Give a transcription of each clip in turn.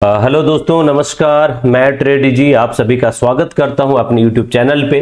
Hello दोस्तों, नमस्कार। मैं ट्रेडी जी आप सभी का स्वागत करता हूं अपने यूट्यूब चैनल पे।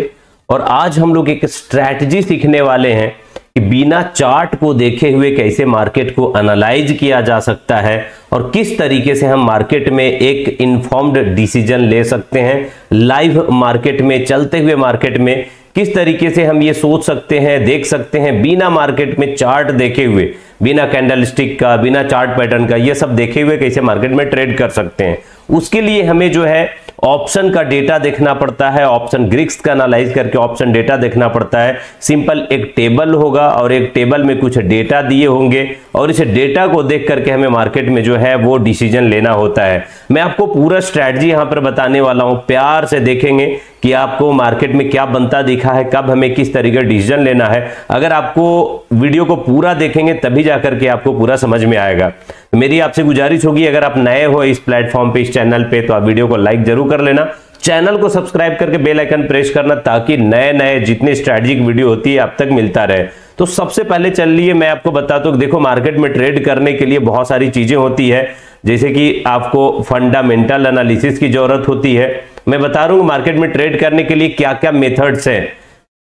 और आज हम लोग एक स्ट्रैटेजी सीखने वाले हैं कि बिना चार्ट को देखे हुए कैसे मार्केट को एनालाइज किया जा सकता है और किस तरीके से हम मार्केट में एक इन्फॉर्म्ड डिसीजन ले सकते हैं। लाइव मार्केट में, चलते हुए मार्केट में किस तरीके से हम ये सोच सकते हैं, देख सकते हैं बिना मार्केट में चार्ट देखे हुए, बिना कैंडलस्टिक का, बिना चार्ट पैटर्न का, ये सब देखे हुए कैसे मार्केट में ट्रेड कर सकते हैं। उसके लिए हमें जो है ऑप्शन का डेटा देखना पड़ता है, ऑप्शन ग्रिक्स का एनालाइज करके ऑप्शन डेटा देखना पड़ता है। सिंपल एक टेबल होगा और एक टेबल में कुछ डेटा दिए होंगे और इस डेटा को देख करके हमें मार्केट में जो है वो डिसीजन लेना होता है। मैं आपको पूरा स्ट्रैटेजी यहां पर बताने वाला हूं, प्यार से देखेंगे कि आपको मार्केट में क्या बनता दिखा है, कब हमें किस तरीके का डिसीजन लेना है। अगर आपको वीडियो को पूरा देखेंगे तभी जाकर के आपको पूरा समझ में आएगा। मेरी आपसे गुजारिश होगी, अगर आप नए हो इस प्लेटफॉर्म पे, इस चैनल पे, तो आप वीडियो को लाइक जरूर कर लेना, चैनल को सब्सक्राइब करके बेल आइकन प्रेस करना ताकि नए नए जितने स्ट्रैटेजिक वीडियो होती है आप तक मिलता रहे। तो सबसे पहले चलिए मैं आपको बताता हूं, देखो मार्केट में ट्रेड करने के लिए बहुत सारी चीजें होती है, जैसे कि आपको फंडामेंटल एनालिसिस की जरूरत होती है। मैं बता रहा हूं मार्केट में ट्रेड करने के लिए क्या क्या मेथड्स हैं,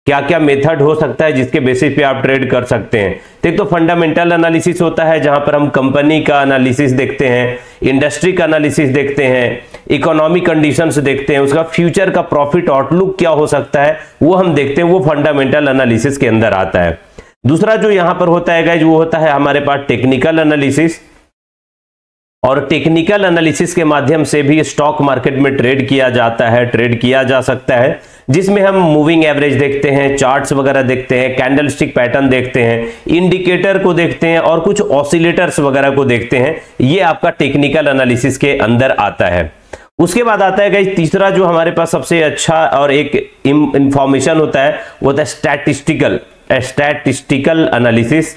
क्या क्या मेथड हो सकता है जिसके बेसिस पे आप ट्रेड कर सकते हैं। एक तो फंडामेंटल एनालिसिस होता है जहां पर हम कंपनी का एनालिसिस देखते हैं, इंडस्ट्री का एनालिसिस देखते हैं, इकोनॉमिक कंडीशंस देखते हैं, उसका फ्यूचर का प्रॉफिट आउटलुक क्या हो सकता है वो हम देखते हैं, वो फंडामेंटल एनालिसिस के अंदर आता है। दूसरा जो यहां पर होता है गाइस, वो होता है हमारे पास टेक्निकल एनालिसिस। और टेक्निकल एनालिसिस के माध्यम से भी स्टॉक मार्केट में ट्रेड किया जाता है, ट्रेड किया जा सकता है, जिसमें हम मूविंग एवरेज देखते हैं, चार्ट्स वगैरह देखते हैं, कैंडलस्टिक पैटर्न देखते हैं, इंडिकेटर को देखते हैं और कुछ ऑसिलेटर्स वगैरह को देखते हैं। ये आपका टेक्निकल एनालिसिस के अंदर आता है। उसके बाद आता है गाइस तीसरा जो हमारे पास सबसे अच्छा और एक इंफॉर्मेशन होता है वो होता है स्टैटिस्टिकल एनालिसिस।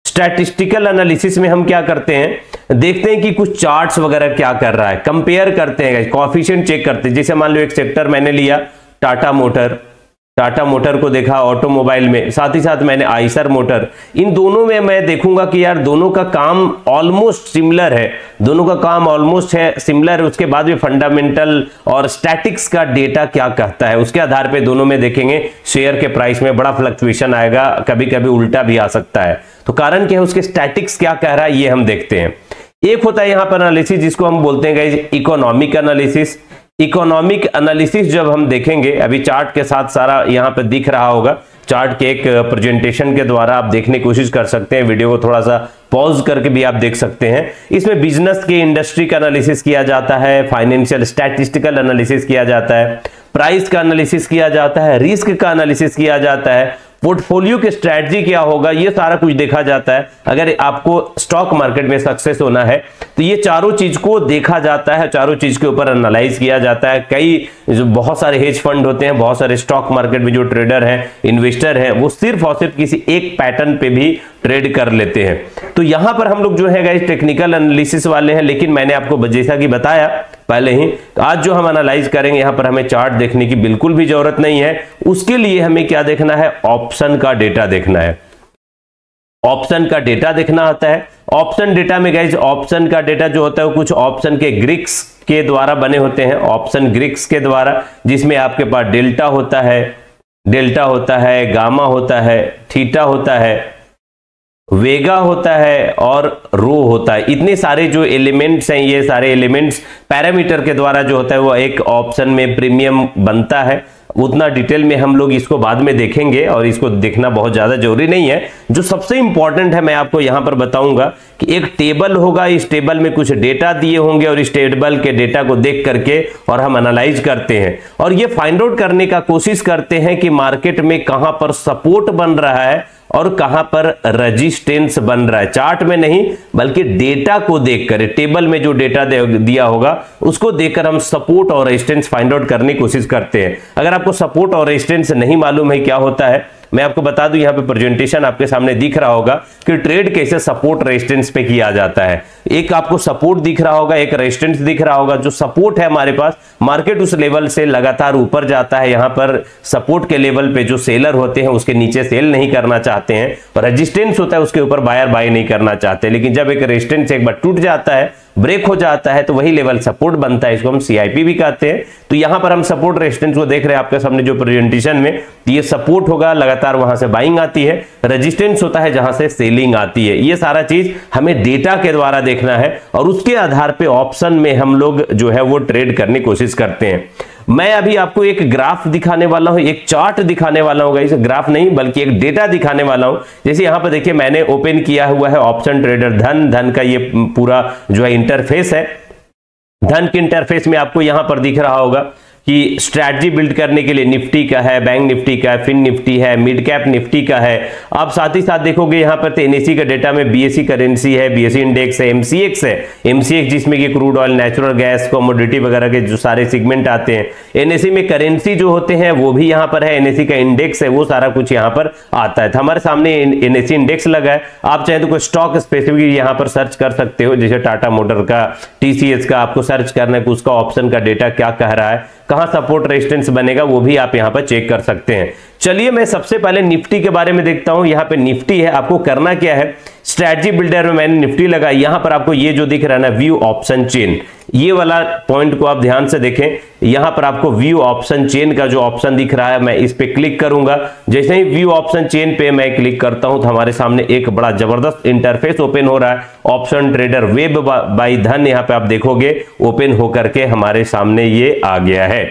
स्टैटिस्टिकल एनालिसिस में हम क्या करते हैं, देखते हैं कि कुछ चार्ट्स वगैरह क्या कर रहा है, कंपेयर करते हैं, कोएफिशिएंट चेक करते हैं। जैसे मान लो एक सेक्टर मैंने लिया टाटा मोटर को देखा ऑटोमोबाइल में, साथ ही साथ मैंने आइसर मोटर, इन दोनों में मैं देखूंगा कि यार दोनों का काम ऑलमोस्ट सिमिलर है, सिमिलर। उसके बाद भी फंडामेंटल और स्टैटिक्स का डेटा क्या कहता है उसके आधार पे दोनों में देखेंगे। शेयर के प्राइस में बड़ा फ्लक्चुएशन आएगा, कभी कभी उल्टा भी आ सकता है, तो कारण क्या है, उसके स्टैटिक्स क्या कह रहा है ये हम देखते हैं। एक होता है यहां पर एनालिसिस जिसको हम बोलते हैं guys economic analysis. Economic analysis जब हम देखेंगे, अभी चार्ट के साथ सारा यहां पर दिख रहा होगा, चार्ट के एक प्रेजेंटेशन के द्वारा आप देखने की कोशिश कर सकते हैं, वीडियो को थोड़ा सा पॉज करके भी आप देख सकते हैं। इसमें बिजनेस के, इंडस्ट्री का एनालिसिस किया जाता है, फाइनेंशियल स्टैटिस्टिकल एनालिसिस किया जाता है, प्राइस का एनालिसिस किया जाता है, रिस्क का एनालिसिस किया जाता है, पोर्टफोलियो की स्ट्रैटेजी क्या होगा, ये सारा कुछ देखा जाता है। अगर आपको स्टॉक मार्केट में सक्सेस होना है तो ये चारों चीज को देखा जाता है, चारों चीज के ऊपर एनालाइज किया जाता है। बहुत सारे हेज फंड होते हैं, बहुत सारे स्टॉक मार्केट में जो ट्रेडर हैं, इन्वेस्टर हैं, वो सिर्फ और सिर्फ किसी एक पैटर्न पे भी ट्रेड कर लेते हैं। तो यहां पर हम लोग जो है गाइस टेक्निकल एनालिसिस वाले हैं, लेकिन मैंने आपको जैसा कि बताया पहले ही, आज जो हम एनालाइज करेंगे यहां पर हमें चार्ट देखने की बिल्कुल भी जरूरत नहीं है। उसके लिए हमें क्या देखना है, ऑप्शन का डेटा देखना है। ऑप्शन का डेटा देखना आता है। ऑप्शन डेटा में गाइस, ऑप्शन का डेटा जो होता है वो कुछ ऑप्शन के ग्रिक्स के द्वारा बने होते हैं, ऑप्शन ग्रिक्स के द्वारा, जिसमें आपके पास डेल्टा होता है, गामा होता है, थीटा होता है, वेगा होता है और रो होता है। इतने सारे जो एलिमेंट्स हैं, ये सारे एलिमेंट्स पैरामीटर के द्वारा जो होता है वो एक ऑप्शन में प्रीमियम बनता है। उतना डिटेल में हम लोग इसको बाद में देखेंगे और इसको देखना बहुत ज्यादा जरूरी नहीं है। जो सबसे इंपॉर्टेंट है मैं आपको यहां पर बताऊंगा कि एक टेबल होगा, इस टेबल में कुछ डेटा दिए होंगे और इस टेबल के डेटा को देख करके और हम एनालाइज करते हैं और ये फाइंड आउट करने का कोशिश करते हैं कि मार्केट में कहां पर सपोर्ट बन रहा है और कहां पर रेजिस्टेंस बन रहा है। चार्ट में नहीं बल्कि डेटा को देखकर, टेबल में जो डेटा दिया होगा उसको देखकर हम सपोर्ट और रेजिस्टेंस फाइंड आउट करने की कोशिश करते हैं। अगर आपको सपोर्ट और रेजिस्टेंस नहीं मालूम है क्या होता है, मैं आपको बता दूं, यहां पे प्रेजेंटेशन आपके सामने दिख रहा होगा कि ट्रेड कैसे सपोर्ट रेजिस्टेंस पे किया जाता है। एक आपको सपोर्ट दिख रहा होगा, एक रेजिस्टेंस दिख रहा होगा। जो सपोर्ट है हमारे पास, मार्केट उस लेवल से लगातार ऊपर जाता है, यहां पर सपोर्ट के लेवल पे जो सेलर होते हैं उसके नीचे सेल नहीं करना चाहते हैं, और रेजिस्टेंस होता है उसके ऊपर बायर बाय नहीं करना चाहते। लेकिन जब एक रेजिस्टेंस एक बार टूट जाता है ब्रेक हो जाता है तो वही लेवल सपोर्ट बनता है, इसको हम CIP भी कहते हैं। तो यहां पर हम सपोर्ट रेजिस्टेंस को देख रहे हैं आपके सामने जो प्रेजेंटेशन में, ये सपोर्ट होगा, लगातार वहां से बाइंग आती है, रेजिस्टेंस होता है जहां से सेलिंग आती है। ये सारा चीज हमें डेटा के द्वारा देखना है और उसके आधार पे ऑप्शन में हम लोग जो है वो ट्रेड करने की कोशिश करते हैं। मैं अभी आपको एक ग्राफ दिखाने वाला हूं, एक चार्ट दिखाने वाला हूं गाइस, ग्राफ नहीं बल्कि एक डेटा दिखाने वाला हूं। जैसे यहां पर देखिए मैंने ओपन किया हुआ है ऑप्शन ट्रेडर धन का ये पूरा जो है इंटरफेस है। धन के इंटरफेस में आपको यहां पर दिख रहा होगा कि स्ट्रैटेजी बिल्ड करने के लिए निफ्टी का है, बैंक निफ्टी का है, फिन निफ्टी है, मिड कैप निफ्टी का है। आप साथ ही साथ देखोगे यहाँ पर एनएससी का डेटा में बीएसई करेंसी है, बीएसई इंडेक्स है, एमसीएक्स है, एमसीएक्स जिसमें कि crude oil, natural gas, commodity वगैरह के जो सारे सेगमेंट आते हैं। एनएससी में करेंसी जो होते हैं वो भी यहाँ पर है, एनएससी का इंडेक्स है, वो सारा कुछ यहाँ पर आता है। तो हमारे सामने एनएससी इंडेक्स लगा है, आप चाहे तो कोई स्टॉक स्पेसिफिक यहाँ पर सर्च कर सकते हो, जैसे टाटा मोटर का, टीसीएस का, आपको सर्च करना है कि उसका ऑप्शन का डेटा क्या कह रहा है, कहां सपोर्ट रेजिस्टेंस बनेगा, वो भी आप यहां पर चेक कर सकते हैं। चलिए मैं सबसे पहले निफ्टी के बारे में देखता हूं। यहां पे निफ्टी है, आपको करना क्या है, स्ट्रैटेजी बिल्डर में मैंने निफ्टी लगा, यहां पर आपको ये जो दिख रहा है ना व्यू ऑप्शन चेन, ये वाला पॉइंट को आप ध्यान से देखें। यहां पर आपको व्यू ऑप्शन चेन का जो ऑप्शन दिख रहा है, मैं इस पे क्लिक करूंगा। जैसे ही व्यू ऑप्शन चेन पे मैं क्लिक करता हूं तो हमारे सामने एक बड़ा जबरदस्त इंटरफेस ओपन हो रहा है। ऑप्शन ट्रेडर वेब बाय धन यहां पे आप देखोगे ओपन होकर के हमारे सामने ये आ गया है।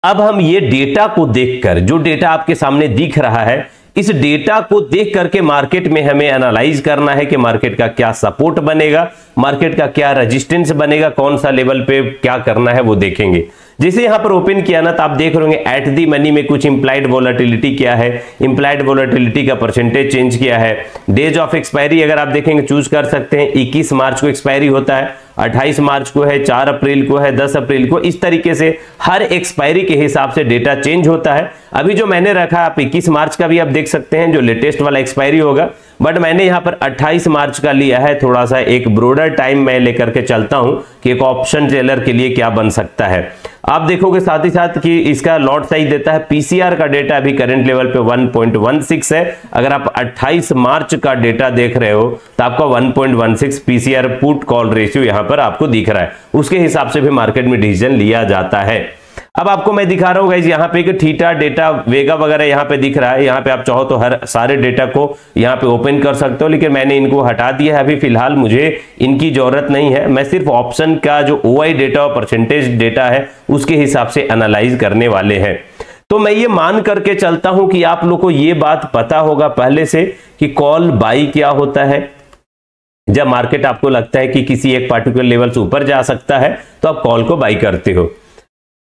अब हम ये डेटा को देखकर, जो डेटा आपके सामने दिख रहा है, इस डेटा को देख करके मार्केट में हमें एनालाइज करना है कि मार्केट का क्या सपोर्ट बनेगा, मार्केट का क्या रेजिस्टेंस बनेगा, कौन सा लेवल पे क्या करना है वो देखेंगे। जैसे यहां पर ओपन किया ना तो आप देख रहे होंगे एट दी मनी में कुछ इंप्लाइड वोलेटिलिटी क्या है, इंप्लाइड वोलेटिलिटी का परसेंटेज चेंज किया है। डेज ऑफ एक्सपायरी अगर आप देखेंगे चूज कर सकते हैं, 21 मार्च को एक्सपायरी होता है, 28 मार्च को है, 4 अप्रैल को है, 10 अप्रैल को, इस तरीके से हर एक्सपायरी के हिसाब से डेटा चेंज होता है। अभी जो मैंने रखा आप 21 मार्च का भी आप देख सकते हैं, जो लेटेस्ट वाला एक्सपायरी होगा, बट मैंने यहां पर 28 मार्च का लिया है। थोड़ा सा एक ब्रॉडर टाइम मैं लेकर के चलता हूं कि एक ऑप्शन ट्रेडर के लिए क्या बन सकता है। आप देखोगे साथ ही साथ कि इसका लॉट साइज देता है, पीसीआर का डेटा अभी करंट लेवल पे 1.16 है। अगर आप 28 मार्च का डेटा देख रहे हो तो आपका 1.16 पीसीआर पुट कॉल रेशियो यहां पर आपको दिख रहा है, उसके हिसाब से भी मार्केट में डिसीजन लिया जाता है। अब आपको मैं दिखा रहा हूं गाइस, यहाँ पे कि थीटा डेटा वेगा वगैरह यहाँ पे दिख रहा है। यहाँ पे आप चाहो तो हर सारे डेटा को यहाँ पे ओपन कर सकते हो, लेकिन मैंने इनको हटा दिया है, अभी फिलहाल मुझे इनकी जरूरत नहीं है। मैं सिर्फ ऑप्शन का जो ओआई डेटा और परसेंटेज डेटा है उसके हिसाब से एनालाइज करने वाले हैं। तो मैं ये मान करके चलता हूं कि आप लोग को ये बात पता होगा पहले से कि कॉल बाई क्या होता है। जब मार्केट आपको लगता है कि किसी एक पार्टिकुलर लेवल से ऊपर जा सकता है तो आप कॉल को बाई करते हो।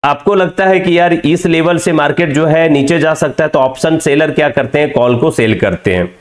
आपको लगता है कि यार इस लेवल से मार्केट जो है नीचे जा सकता है तो ऑप्शन सेलर क्या करते हैं, कॉल को सेल करते हैं।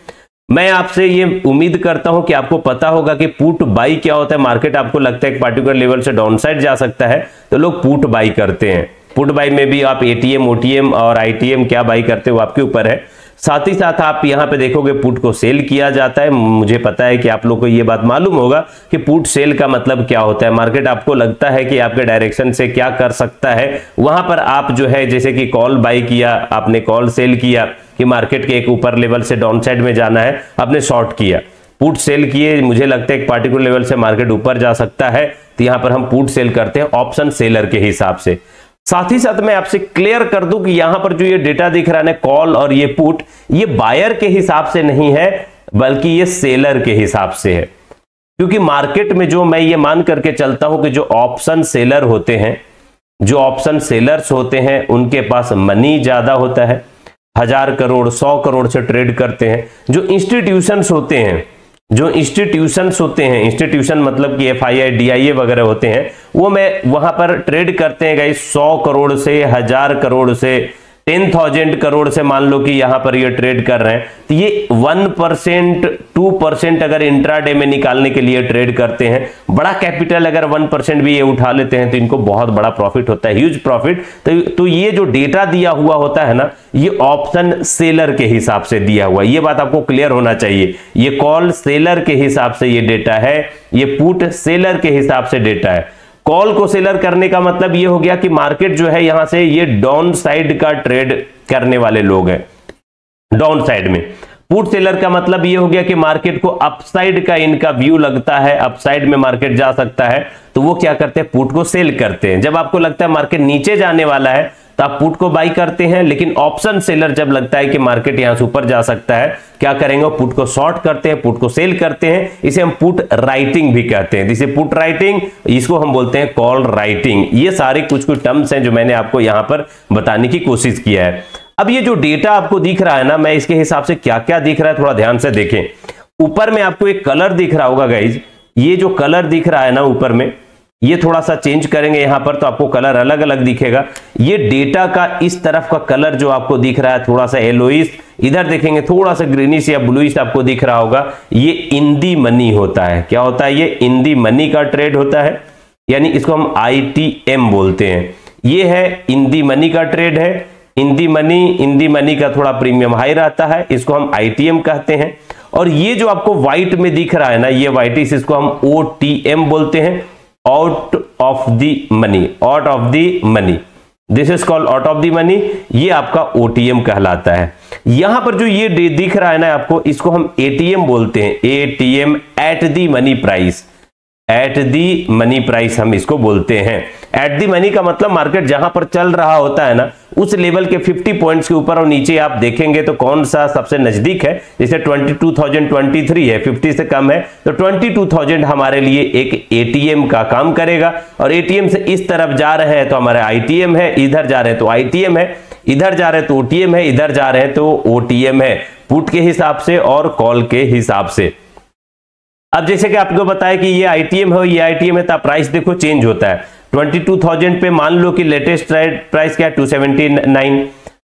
मैं आपसे ये उम्मीद करता हूं कि आपको पता होगा कि पुट बाई क्या होता है। मार्केट आपको लगता है एक पार्टिकुलर लेवल से डाउन साइड जा सकता है तो लोग पुट बाई करते हैं। पुट बाई में भी आप एटीएम, ओटीएम और आईटीएम क्या बाई करते हो आपके ऊपर है। साथ ही साथ आप यहां पे देखोगे पुट को सेल किया जाता है। मुझे पता है कि आप लोग को ये बात मालूम होगा कि पुट सेल का मतलब क्या होता है। मार्केट आपको लगता है कि आपके डायरेक्शन से क्या कर सकता है, वहां पर आप जो है जैसे कि कॉल बाई किया, आपने कॉल सेल किया कि मार्केट के एक ऊपर लेवल से डाउन साइड में जाना है, आपने शॉर्ट किया, पुट सेल किए, मुझे लगता है एक पार्टिकुलर लेवल से मार्केट ऊपर जा सकता है तो यहां पर हम पुट सेल करते हैं ऑप्शन सेलर के हिसाब से। साथ ही साथ मैं आपसे क्लियर कर दूं कि यहां पर जो ये डेटा दिख रहा है कॉल और ये पुट, ये बायर के हिसाब से नहीं है बल्कि ये सेलर के हिसाब से है। क्योंकि मार्केट में जो मैं ये मान करके चलता हूं कि जो ऑप्शन सेलर होते हैं, जो ऑप्शन सेलर्स होते हैं, उनके पास मनी ज्यादा होता है, 1000 करोड़ 100 करोड़ से ट्रेड करते हैं। जो इंस्टीट्यूशंस होते हैं, इंस्टीट्यूशन मतलब कि एफआईआई, डीआईए वगैरह होते हैं, वो मैं वहां पर ट्रेड करते हैं गाइस 100 करोड़ से, 1000 करोड़ से, 10,000 करोड़ से। मान लो कि यहां पर ये ट्रेड कर रहे हैं तो ये 1% 2% अगर इंट्राडे में निकालने के लिए ट्रेड करते हैं। बड़ा कैपिटल अगर 1% भी ये उठा लेते हैं तो इनको बहुत बड़ा प्रॉफिट होता है, ह्यूज प्रॉफिट। तो ये जो डेटा दिया हुआ होता है ना, ये ऑप्शन सेलर के हिसाब से दिया हुआ है। ये बात आपको क्लियर होना चाहिए। ये कॉल सेलर के हिसाब से ये डेटा है, ये पुट सेलर के हिसाब से डेटा है। कॉल को सेलर करने का मतलब ये हो गया कि मार्केट जो है यहां से ये डाउन साइड का ट्रेड करने वाले लोग हैं, डाउन साइड में। पुट सेलर का मतलब ये हो गया कि मार्केट को अपसाइड का इनका व्यू लगता है, अपसाइड में मार्केट जा सकता है, तो वो क्या करते हैं, पुट को सेल करते हैं। जब आपको लगता है मार्केट नीचे जाने वाला है तो आप पुट को बाई करते हैं। लेकिन ऑप्शन सेलर जब लगता है कि मार्केट यहां से ऊपर जा सकता है, क्या करेंगे, पुट को शॉर्ट करते हैं, पुट को सेल करते हैं। इसे हम पुट राइटिंग भी कहते हैं। जिसे पुट राइटिंग, इसको हम बोलते हैं कॉल राइटिंग। ये सारे कुछ कुछ टर्म्स हैं जो मैंने आपको यहां पर बताने की कोशिश किया है। अब ये जो डेटा आपको दिख रहा है ना, मैं इसके हिसाब से क्या क्या दिख रहा है थोड़ा ध्यान से देखें। ऊपर में आपको एक कलर दिख रहा होगा गाइज, ये जो कलर दिख रहा है ना ऊपर में, ये थोड़ा सा चेंज करेंगे यहां पर तो आपको कलर अलग अलग दिखेगा। ये डेटा का इस तरफ का कलर जो आपको दिख रहा है थोड़ा सा येलोइश, इधर देखेंगे थोड़ा सा ग्रीनिश या ब्लूइश आपको दिख रहा होगा, ये इन दी मनी होता है। क्या होता है, ये इन दी मनी का ट्रेड होता है, यानी इसको हम ITM बोलते हैं। ये है इन दी मनी का ट्रेड है। इन दी मनी का थोड़ा प्रीमियम हाई रहता है, इसको हम ITM कहते हैं। और ये जो आपको व्हाइट में दिख रहा है ना, ये व्हाइटिश, इसको हम OTM बोलते हैं, out of the money, out of the money, this is called out of the money. ये आपका OTM कहलाता है। यहां पर जो ये दिख रहा है ना आपको, इसको हम ATM बोलते हैं, ATM at the money price, at the money price हम इसको बोलते हैं। एट दी मनी का मतलब मार्केट जहां पर चल रहा होता है ना, उस लेवल के 50 पॉइंट्स के ऊपर और नीचे आप देखेंगे तो कौन सा सबसे नजदीक है। जैसे 22,023 है, 50 से कम है, तो 22,000 हमारे लिए एक ATM का काम करेगा। और ATM से इस तरफ जा रहे हैं तो हमारा ITM है, इधर जा रहे हैं तो ITM है, इधर जा रहे हैं तो OTM है, इधर जा रहे हैं तो OTM है, पुट के हिसाब से और कॉल के हिसाब से। अब जैसे कि आपको बताया कि ये ITM है, ये ITM है, तो प्राइस देखो चेंज होता है। 22,000 पे मान लो कि लेटेस्ट प्राइस क्या है, 279,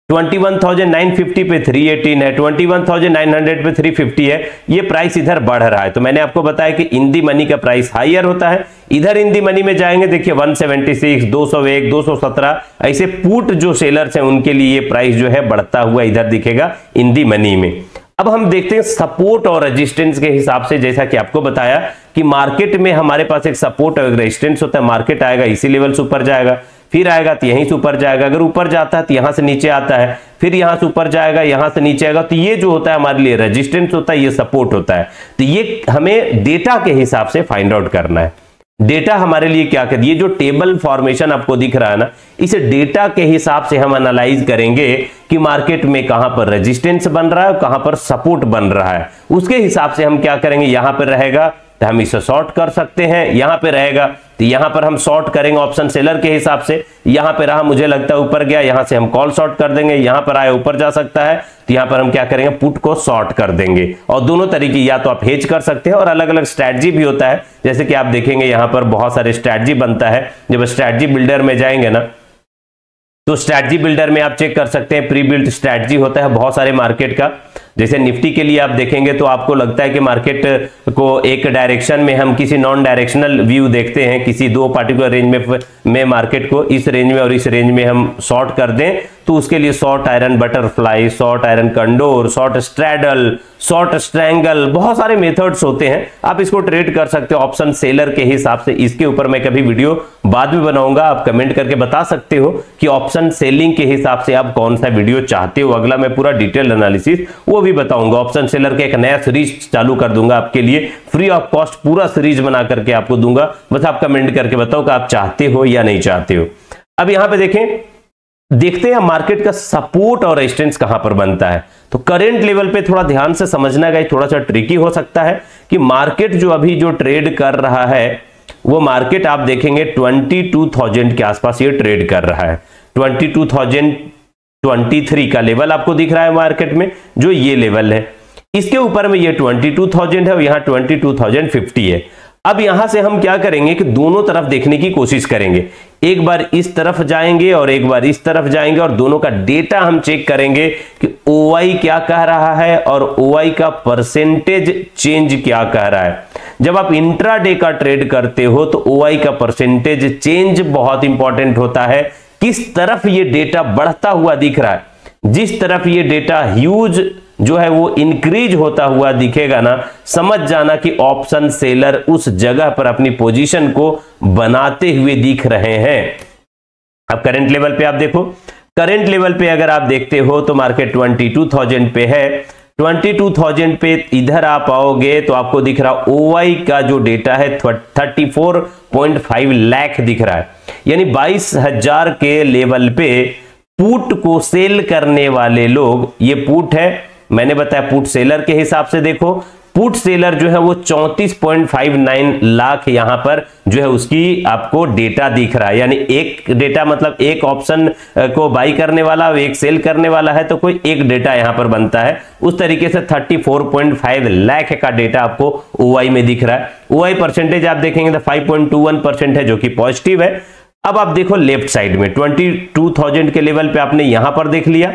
21,950 पे 318 है, 21,900 पे 350 है। ये प्राइस इधर बढ़ रहा है। तो मैंने आपको बताया कि इन दी मनी का प्राइस हाईयर होता है। इधर इन दी मनी में जाएंगे, देखिए 176, 201, 217, ऐसे पुट जो सेलर्स हैं उनके लिए ये प्राइस जो है बढ़ता हुआ इधर दिखेगा इन दी मनी में। अब हम देखते हैं सपोर्ट और रेजिस्टेंस के हिसाब से। जैसा कि आपको बताया कि मार्केट में हमारे पास एक सपोर्ट और रेजिस्टेंस होता है। मार्केट आएगा इसी लेवल से ऊपर जाएगा, फिर आएगा तो यहीं से ऊपर जाएगा, अगर ऊपर जाता है तो यहां से नीचे आता है, फिर यहां से ऊपर जाएगा, यहां से नीचे आएगा। तो ये जो होता है हमारे लिए रेजिस्टेंस होता है, ये सपोर्ट होता है। तो ये हमें डेटा के हिसाब से फाइंड आउट करना है। डेटा हमारे लिए क्या कहती है, ये जो टेबल फॉर्मेशन आपको दिख रहा है ना, इस डेटा के हिसाब से हम एनालाइज करेंगे कि मार्केट में कहां पर रेजिस्टेंस बन रहा है और कहां पर सपोर्ट बन रहा है। उसके हिसाब से हम क्या करेंगे, यहां पर रहेगा तो हम इसे शॉर्ट कर सकते हैं, यहां पे रहेगा तो यहां पर हम शॉर्ट करेंगे ऑप्शन सेलर के हिसाब से। यहां पे रहा, मुझे लगता है ऊपर गया, यहां से हम कॉल शॉर्ट कर देंगे। यहां पर आया ऊपर जा सकता है तो यहां पर हम क्या करेंगे, पुट को शॉर्ट कर देंगे। और दोनों तरीके, या तो आप हेज कर सकते हैं और अलग अलग स्ट्रैटेजी भी होता है। जैसे कि आप देखेंगे यहां पर बहुत सारे स्ट्रैटेजी बनता है। जब स्ट्रैटेजी बिल्डर में जाएंगे ना, तो स्ट्रैटेजी बिल्डर में आप चेक कर सकते हैं, प्री बिल्ट स्ट्रैटेजी होता है बहुत सारे मार्केट का। जैसे निफ्टी के लिए आप देखेंगे तो आपको लगता है कि मार्केट को एक डायरेक्शन में हम किसी नॉन डायरेक्शनल व्यू देखते हैं, किसी दो पार्टिकुलर रेंज में मार्केट को इस रेंज में और इस रेंज में हम शॉर्ट कर दें, तो उसके लिए short iron butterfly, short iron condor, short straddle, short strangle, बहुत सारे मेथड्स होते हैं। आप इसको ट्रेड कर सकते हो ऑप्शन सेलर के हिसाब से। इसके ऊपर मैं कभी वीडियो बाद में बनाऊंगा, आप कमेंट करके बता सकते हो कि ऑप्शन सेलिंग के हिसाब से आप कौन सा वीडियो चाहते हो। अगला मैं पूरा डिटेल एनालिसिस वो भी बताऊंगा। ऑप्शन सेलर का एक नया सीरीज चालू कर दूंगा आपके लिए, फ्री ऑफ कॉस्ट पूरा सीरीज बना करके आपको दूंगा। बस आप कमेंट करके बताओ कि आप चाहते हो या नहीं चाहते हो। अब यहां पे देखें, देखते हैं मार्केट का सपोर्ट और रेजिस्टेंस कहां पर बनता है। तो करंट लेवल पे थोड़ा ध्यान से समझना गाइस, थोड़ा सा ट्रिकी हो सकता है कि मार्केट जो अभी जो ट्रेड कर रहा है वो मार्केट आप देखेंगे 22,000 के आसपास ये ट्रेड कर रहा है। 22,023 का लेवल आपको दिख रहा है मार्केट में, जो ये लेवल है। इसके ऊपर में ये 22,000 है और यहां 22,050 है। अब यहां से हम क्या करेंगे कि दोनों तरफ देखने की कोशिश करेंगे। एक बार इस तरफ जाएंगे और एक बार इस तरफ जाएंगे और दोनों का डेटा हम चेक करेंगे कि OI क्या कह रहा है और OI का परसेंटेज चेंज क्या कह रहा है। जब आप इंट्राडे का ट्रेड करते हो तो OI का परसेंटेज चेंज बहुत इंपॉर्टेंट होता है। किस तरफ ये डेटा बढ़ता हुआ दिख रहा है, जिस तरफ ये डेटा ह्यूज जो है वो इंक्रीज होता हुआ दिखेगा ना, समझ जाना कि ऑप्शन सेलर उस जगह पर अपनी पोजीशन को बनाते हुए दिख रहे हैं। अब करंट लेवल पे आप देखो, करंट लेवल पे अगर आप देखते हो तो मार्केट 22,000 पे है। 22,000 पे इधर आप आओगे तो आपको दिख रहा ओआई का जो डेटा है 34.5 लाख दिख रहा है, यानी 22,000 के लेवल पे पुट को सेल करने वाले लोग, ये पुट है, मैंने बताया पुट सेलर के हिसाब से देखो, पुट सेलर जो है वो 34.59 लाख यहां पर जो है उसकी आपको डेटा दिख रहा है, यानी एक डेटा मतलब एक ऑप्शन को बाई करने वाला और एक सेल करने वाला है तो कोई एक डेटा यहां पर बनता है। उस तरीके से 34.5 लाख का डेटा आपको ओआई में दिख रहा है। ओआई परसेंटेज आप देखेंगे तो 5.21% है जो कि पॉजिटिव है। अब आप देखो लेफ्ट साइड में 22,000 के लेवल पे आपने यहां पर देख लिया,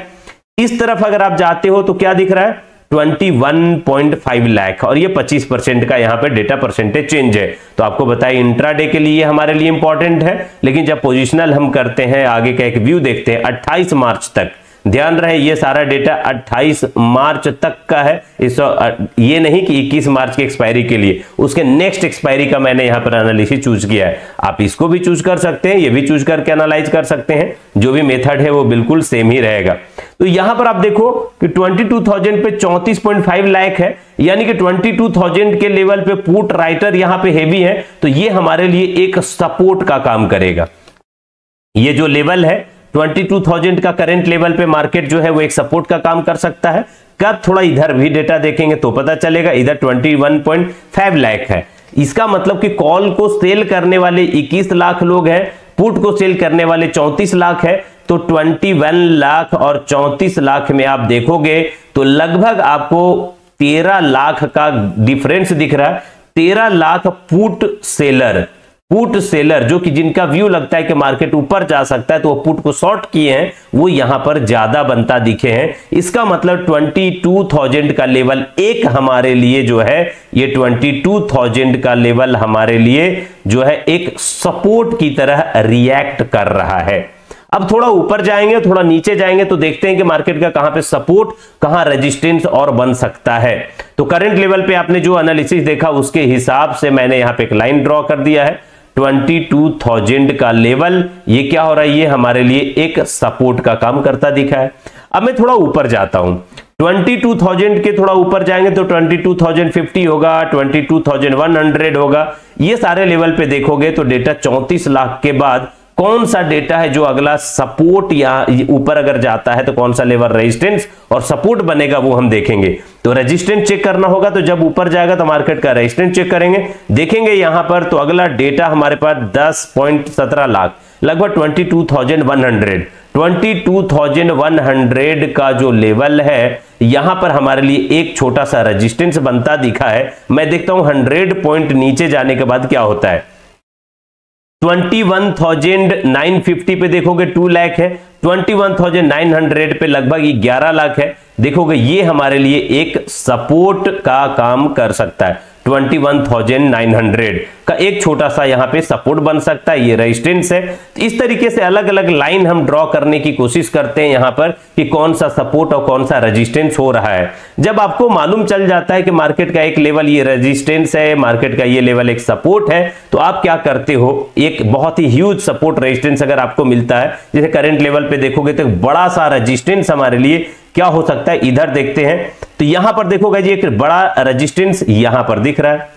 इस तरफ अगर आप जाते हो तो क्या दिख रहा है 21.5 लाख और ये 25% का यहां पे डेटा परसेंटेज चेंज है। तो आपको बताया इंट्राडे के लिए हमारे लिए इंपॉर्टेंट है, लेकिन जब पोजिशनल हम करते हैं आगे का एक व्यू देखते हैं 28 मार्च तक, ध्यान रहे ये सारा डेटा 28 मार्च तक का है, इस ये नहीं कि 21 मार्च की एक्सपायरी के लिए, उसके नेक्स्ट एक्सपायरी का मैंने यहां पर एनालिसिस चूज किया है। आप इसको भी चूज कर सकते हैं, ये भी चूज करके एनालाइज कर सकते हैं, जो भी मेथड है वो बिल्कुल सेम ही रहेगा। तो यहां पर आप देखो कि 22,000 पे 34.5 लाख है, यानी कि 22,000 के लेवल पे पुट राइटर यहां पे हेवी है, तो ये हमारे लिए एक सपोर्ट का काम करेगा। ये जो लेवल है 22,000 का करंट लेवल पे मार्केट जो है वो एक सपोर्ट का काम कर सकता है। कब थोड़ा इधर भी डेटा देखेंगे तो पता चलेगा, इधर 21.5 लाख है, इसका मतलब कि कॉल को सेल करने वाले 21 लाख लोग हैं, पुट को सेल करने वाले 34 लाख है, तो 21 लाख और 34 लाख में आप देखोगे तो लगभग आपको 13 लाख का डिफरेंस दिख रहा है। 13 लाख पुट सेलर जो कि जिनका व्यू लगता है कि मार्केट ऊपर जा सकता है तो वो पुट को शॉर्ट किए हैं, वो यहां पर ज्यादा बनता दिखे हैं। इसका मतलब 22,000 का लेवल एक हमारे लिए जो है, ये 22,000 का लेवल हमारे लिए जो है एक सपोर्ट की तरह रिएक्ट कर रहा है। अब थोड़ा ऊपर जाएंगे, थोड़ा नीचे जाएंगे तो देखते हैं कि मार्केट का कहां पे सपोर्ट, कहां रेजिस्टेंस और बन सकता है। तो करंट लेवल पे आपने जो एनालिसिस देखा उसके हिसाब से मैंने यहां पे एक लाइन ड्रॉ कर दिया है। 22,000 का लेवल ये क्या हो रहा है, ये हमारे लिए एक सपोर्ट का काम करता दिखा है। अब मैं थोड़ा ऊपर जाता हूं, 22,000 के थोड़ा ऊपर जाएंगे तो 22,050 होगा, 22,100 होगा। ये सारे लेवल पे देखोगे तो डेटा 34 लाख के बाद कौन सा डेटा है जो अगला सपोर्ट या ऊपर अगर जाता है तो कौन सा लेवल रेजिस्टेंस और सपोर्ट बनेगा वो हम देखेंगे। तो रेजिस्टेंस चेक करना होगा, तो जब ऊपर जाएगा तो मार्केट का रेजिस्टेंस चेक करेंगे, देखेंगे यहां पर तो अगला डेटा हमारे पास 10.17 लाख, लगभग 22,100 22,100 का जो लेवल है यहां पर हमारे लिए एक छोटा सा रेजिस्टेंस बनता दिखा है। मैं देखता हूं 100 पॉइंट नीचे जाने के बाद क्या होता है। 21,950 पे देखोगे 2 लाख है, 21,900 पे लगभग 11 लाख है। देखोगे ये हमारे लिए एक सपोर्ट का काम कर सकता है। 21,900 का एक छोटा सा यहां पे सपोर्ट बन सकता है, ये रेजिस्टेंस है। इस तरीके से अलग अलग लाइन हम ड्रॉ करने की कोशिश करते हैं यहां पर कि कौन सा सपोर्ट और कौन सा रेजिस्टेंस हो रहा है। जब आपको मालूम चल जाता है कि मार्केट का एक लेवल ये रेजिस्टेंस है, मार्केट का ये लेवल एक सपोर्ट है, तो आप क्या करते हो, एक बहुत ही ह्यूज सपोर्ट रेजिस्टेंस अगर आपको मिलता है, जैसे करंट लेवल पे देखोगे तो बड़ा सा रेजिस्टेंस हमारे लिए क्या हो सकता है, इधर देखते हैं तो यहां पर देखोगे जी एक बड़ा रेजिस्टेंस यहां पर दिख रहा है।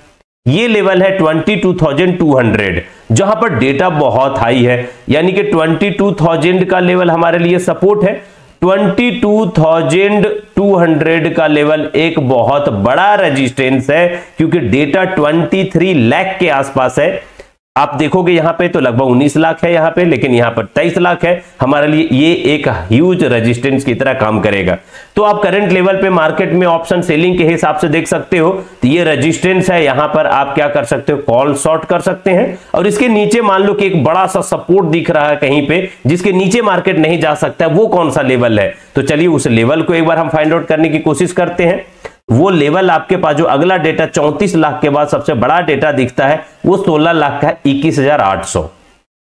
ये लेवल है 22,200 जहां पर डेटा बहुत हाई है, यानी कि 22,000 का लेवल हमारे लिए सपोर्ट है। 22,200 का लेवल एक बहुत बड़ा रेजिस्टेंस है, क्योंकि डेटा 23 लाख के आसपास है। आप देखोगे यहां पे तो लगभग 19 लाख है यहां पे, लेकिन यहां पर 23 लाख है। हमारे लिए ये एक ह्यूज रेजिस्टेंस की तरह काम करेगा। तो आप करंट लेवल पे मार्केट में ऑप्शन सेलिंग के हिसाब से देख सकते हो, तो ये रेजिस्टेंस है, यहां पर आप क्या कर सकते हो, कॉल शॉर्ट कर सकते हैं। और इसके नीचे मान लो कि एक बड़ा सा सपोर्ट दिख रहा है कहीं पे, जिसके नीचे मार्केट नहीं जा सकता, वो कौन सा लेवल है। तो चलिए उस लेवल को एक बार हम फाइंड आउट करने की कोशिश करते हैं। वो लेवल आपके पास जो अगला डेटा 34 लाख के बाद सबसे बड़ा डेटा दिखता है, वो 16 लाख का 21,800।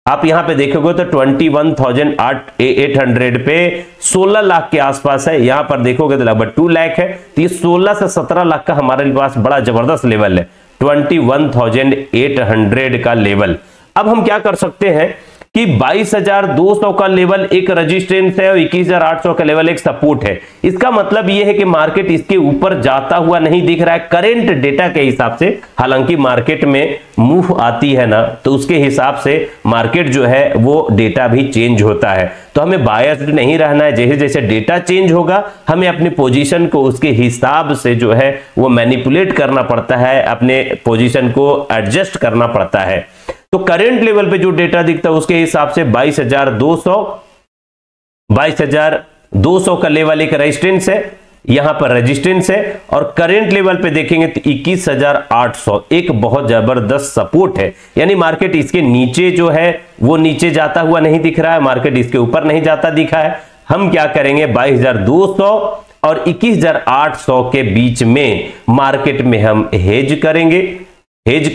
आप यहां पे देखोगे तो 21,800 पे 16 लाख के आसपास है। यहां पर देखोगे तो लगभग 2 लाख है। तो ये 16 से 17 लाख का हमारे पास बड़ा जबरदस्त लेवल है, 21,800 का लेवल। अब हम क्या कर सकते हैं, कि 22,200 का लेवल एक रेजिस्टेंस है और 21,800 का लेवल एक सपोर्ट है। इसका मतलब यह है कि मार्केट इसके ऊपर जाता हुआ नहीं दिख रहा है करंट डेटा के हिसाब से। हालांकि मार्केट में मूव आती है ना, तो उसके हिसाब से मार्केट जो है वो डेटा भी चेंज होता है। तो हमें बायस्ड नहीं रहना है। जैसे जैसे डेटा चेंज होगा हमें अपनी पोजीशन को उसके हिसाब से जो है वो मैनिपुलेट करना पड़ता है, अपने पोजीशन को एडजस्ट करना पड़ता है। तो करंट लेवल पे जो डेटा दिखता है उसके हिसाब से 22,200 का लेवल एक रेजिस्टेंस है, यहां पर रेजिस्टेंस है, और करंट लेवल पे देखेंगे तो 21,800 एक बहुत जबरदस्त सपोर्ट है। यानी मार्केट इसके नीचे जो है वो नीचे जाता हुआ नहीं दिख रहा है, मार्केट इसके ऊपर नहीं जाता दिखा है। हम क्या करेंगे, 22,200 और 21,800 के बीच में मार्केट में हम हेज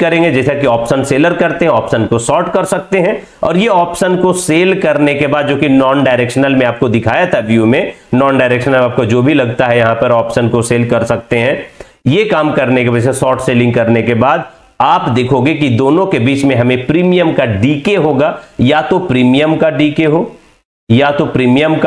करेंगे जैसा कि ऑप्शन सेलर करते हैं, ऑप्शन को शॉर्ट कर सकते हैं। और ये ऑप्शन को सेल करने के बाद, जो कि नॉन डायरेक्शनल में आपको दिखाया था व्यू में, नॉन डायरेक्शनल आपको जो भी लगता है यहां पर ऑप्शन को सेल कर सकते हैं। ये काम करने के वजह से शॉर्ट सेलिंग करने के बाद आप देखोगे कि दोनों के बीच में हमें प्रीमियम का डीके होगा, या तो प्रीमियम का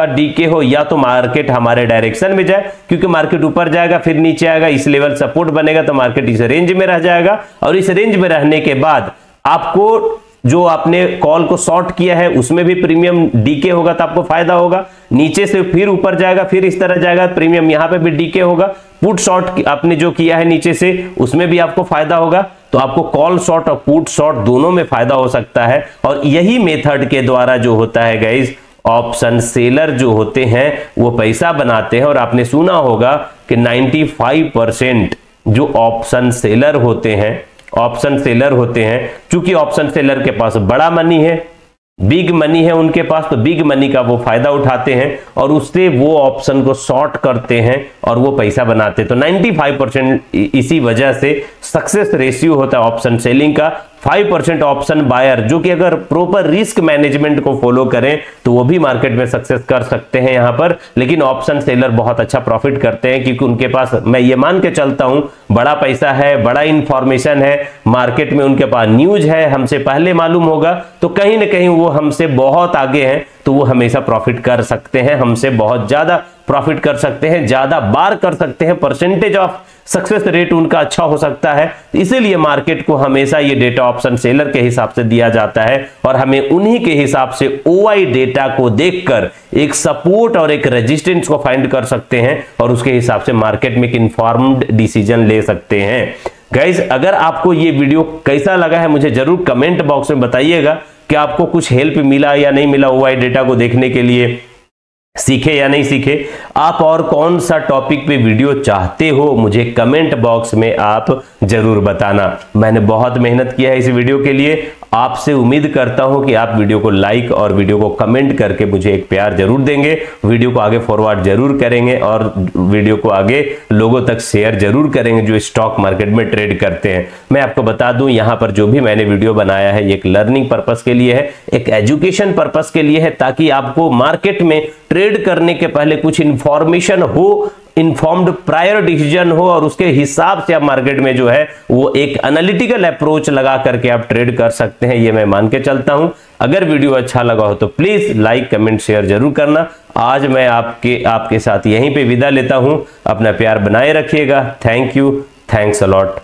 डीके हो या तो मार्केट हमारे डायरेक्शन में जाए, क्योंकि मार्केट ऊपर जाएगा फिर नीचे आएगा, इस लेवल सपोर्ट बनेगा तो मार्केट इस रेंज में रह जाएगा। और इस रेंज में रहने के बाद आपको जो आपने कॉल को शॉर्ट किया है उसमें भी प्रीमियम डीके होगा तो आपको फायदा होगा। नीचे से फिर ऊपर जाएगा, फिर इस तरह जाएगा, प्रीमियम यहां पे भी डीके होगा। पुट शॉर्ट आपने जो किया है नीचे से उसमें भी आपको फायदा होगा। तो आपको कॉल शॉर्ट और पुट शॉर्ट दोनों में फायदा हो सकता है। और यही मेथड के द्वारा जो होता है गाइस, ऑप्शन सेलर जो होते हैं वो पैसा बनाते हैं। और आपने सुना होगा कि 95% जो ऑप्शन सेलर होते हैं चूंकि ऑप्शन सेलर के पास बड़ा मनी है, बिग मनी है उनके पास, तो बिग मनी का वो फायदा उठाते हैं और उससे वो ऑप्शन को शॉर्ट करते हैं और वो पैसा बनाते हैं। तो 95% इसी वजह से सक्सेस रेशियो होता है ऑप्शन सेलिंग का। 5% ऑप्शन बायर जो कि अगर प्रॉपर रिस्क मैनेजमेंट को फॉलो करें तो वो भी मार्केट में सक्सेस कर सकते हैं यहां पर। लेकिन ऑप्शन सेलर बहुत अच्छा प्रॉफिट करते हैं, क्योंकि उनके पास, मैं ये मान के चलता हूं, बड़ा पैसा है, बड़ा इंफॉर्मेशन है, मार्केट में उनके पास न्यूज है, हमसे पहले मालूम होगा, तो कहीं ना कहीं वो हमसे बहुत आगे हैं, तो वो हमेशा प्रॉफिट कर सकते हैं, हमसे बहुत ज्यादा प्रॉफिट कर सकते हैं, ज्यादा बार कर सकते हैं, परसेंटेज ऑफ सक्सेस रेट उनका अच्छा हो सकता है। इसीलिए मार्केट को हमेशा ये डेटा ऑप्शन सेलर के हिसाब से दिया जाता है और हमें उन्हीं के हिसाब से ओआई डेटा को देखकर एक सपोर्ट और एक रेजिस्टेंस को फाइंड कर सकते हैं और उसके हिसाब से मार्केट में एक इन्फॉर्म्ड डिसीजन ले सकते हैं। गाइस, अगर आपको ये वीडियो कैसा लगा है मुझे जरूर कमेंट बॉक्स में बताइएगा कि आपको कुछ हेल्प मिला या नहीं मिला ओआई डेटा को देखने के लिए, सीखे या नहीं सीखे। आप और कौन सा टॉपिक पे वीडियो चाहते हो मुझे कमेंट बॉक्स में आप जरूर बताना। मैंने बहुत मेहनत किया है इस वीडियो के लिए। आपसे उम्मीद करता हूं कि आप वीडियो को लाइक और वीडियो को कमेंट करके मुझे एक प्यार जरूर देंगे, वीडियो को आगे फॉरवर्ड जरूर करेंगे और वीडियो को आगे लोगों तक शेयर जरूर करेंगे जो स्टॉक मार्केट में ट्रेड करते हैं। मैं आपको बता दूं, यहां पर जो भी मैंने वीडियो बनाया है ये एक लर्निंग पर्पस के लिए है, एक एजुकेशन पर्पस के लिए है, ताकि आपको मार्केट में ट्रेड करने के पहले कुछ इंफॉर्मेशन हो, इन्फॉर्म्ड प्रायर डिसीजन हो और उसके हिसाब से आप मार्केट में जो है वो एक एनालिटिकल अप्रोच लगा करके आप ट्रेड कर सकते हैं, ये मैं मान के चलता हूं। अगर वीडियो अच्छा लगा हो तो प्लीज लाइक कमेंट शेयर जरूर करना। आज मैं आपके साथ यहीं पे विदा लेता हूं। अपना प्यार बनाए रखिएगा। Thank you, thanks a lot.